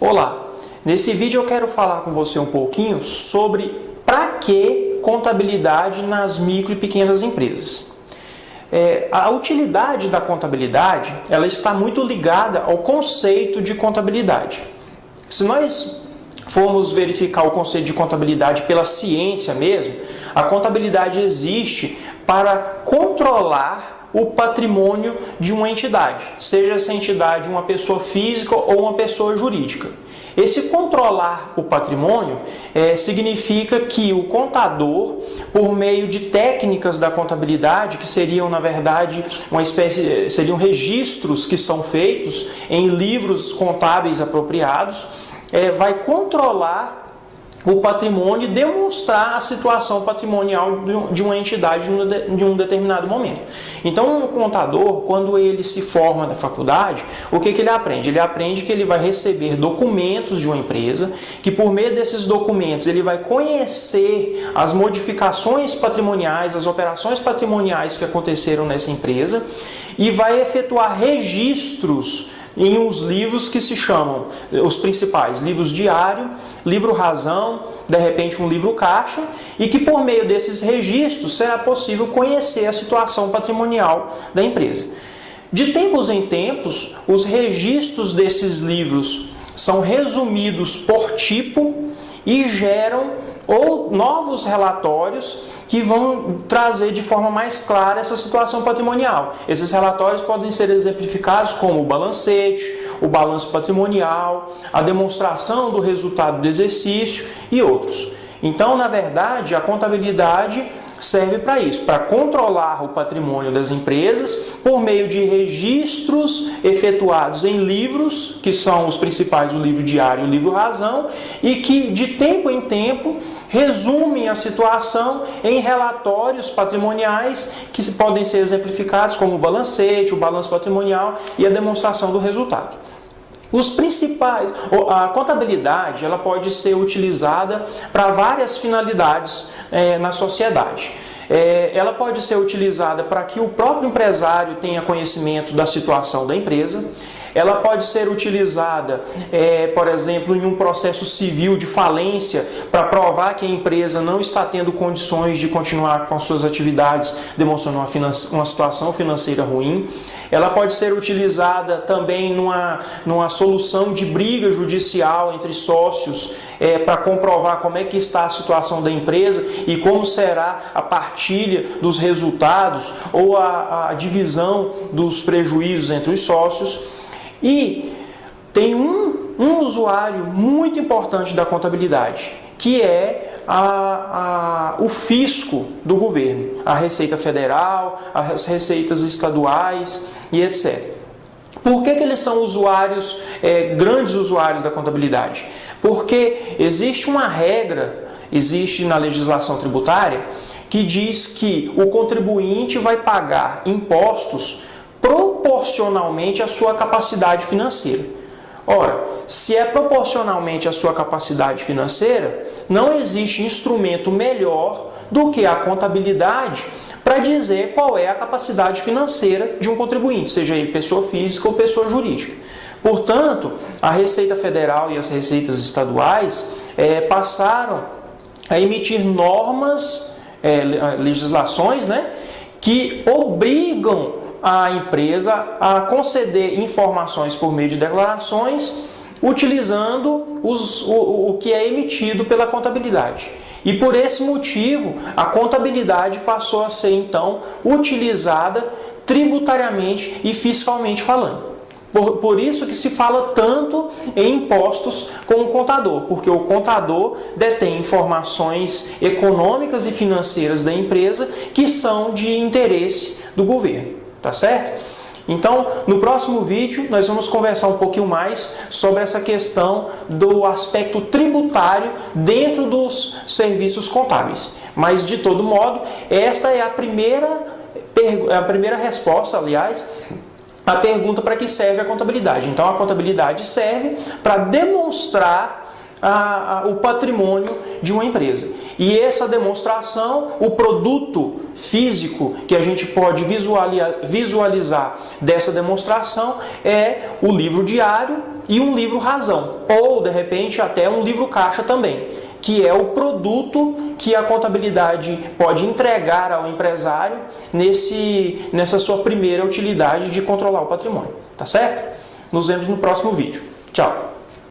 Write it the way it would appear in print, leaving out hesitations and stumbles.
Olá, nesse vídeo eu quero falar com você um pouquinho sobre para que contabilidade nas micro e pequenas empresas. A utilidade da contabilidade ela está muito ligada ao conceito de contabilidade. Se nós formos verificar o conceito de contabilidade pela ciência mesmo, a contabilidade existe para controlar o patrimônio de uma entidade, seja essa entidade uma pessoa física ou uma pessoa jurídica. Esse controlar o patrimônio significa que o contador, por meio de técnicas da contabilidade, que seriam, na verdade, seriam registros que são feitos em livros contábeis apropriados, vai controlar o patrimônio e demonstrar a situação patrimonial de uma entidade de um determinado momento. Então, o contador, quando ele se forma na faculdade, o que ele aprende? Ele aprende que ele vai receber documentos de uma empresa, que por meio desses documentos ele vai conhecer as modificações patrimoniais, as operações patrimoniais que aconteceram nessa empresa e vai efetuar registros em uns livros que se chamam, os principais, livros diário, livro razão, de repente um livro caixa, e que por meio desses registros será possível conhecer a situação patrimonial da empresa. De tempos em tempos, os registros desses livros são resumidos por tipo e geram novos relatórios que vão trazer de forma mais clara essa situação patrimonial. Esses relatórios podem ser exemplificados como o balancete, o balanço patrimonial, a demonstração do resultado do exercício e outros. Então, na verdade, a contabilidade serve para isso, para controlar o patrimônio das empresas por meio de registros efetuados em livros, que são os principais, o livro diário e o livro razão, e que de tempo em tempo resumem a situação em relatórios patrimoniais que podem ser exemplificados como o balancete, o balanço patrimonial e a demonstração do resultado. A contabilidade ela pode ser utilizada para várias finalidades na sociedade. Ela pode ser utilizada para que o próprio empresário tenha conhecimento da situação da empresa. Ela pode ser utilizada, por exemplo, em um processo civil de falência para provar que a empresa não está tendo condições de continuar com as suas atividades, demonstrando uma situação financeira ruim. Ela pode ser utilizada também numa solução de briga judicial entre sócios para comprovar como é que está a situação da empresa e como será a partilha dos resultados ou a divisão dos prejuízos entre os sócios. E tem um usuário muito importante da contabilidade, que é o fisco do governo, a Receita Federal, as receitas estaduais e etc. Por que eles são usuários, grandes usuários da contabilidade? Porque existe uma regra, existe na legislação tributária, que diz que o contribuinte vai pagar impostos proporcionalmente à sua capacidade financeira. Ora, se é proporcionalmente à sua capacidade financeira, não existe instrumento melhor do que a contabilidade para dizer qual é a capacidade financeira de um contribuinte, seja ele pessoa física ou pessoa jurídica. Portanto, a Receita Federal e as receitas estaduais passaram a emitir normas, legislações, que obrigam a empresa a conceder informações por meio de declarações, utilizando o que é emitido pela contabilidade. E por esse motivo, a contabilidade passou a ser, então, utilizada tributariamente e fiscalmente falando. Por isso que se fala tanto em impostos com o contador, porque o contador detém informações econômicas e financeiras da empresa que são de interesse do governo. Tá certo? Então, no próximo vídeo, nós vamos conversar um pouquinho mais sobre essa questão do aspecto tributário dentro dos serviços contábeis. Mas, de todo modo, esta é a primeira resposta, aliás, a pergunta para que serve a contabilidade. Então, a contabilidade serve para demonstrar o patrimônio de uma empresa. E essa demonstração, o produto físico que a gente pode visualizar dessa demonstração é o livro diário e um livro razão, ou de repente até um livro caixa também, que é o produto que a contabilidade pode entregar ao empresário nessa sua primeira utilidade de controlar o patrimônio. Tá certo? Nos vemos no próximo vídeo. Tchau!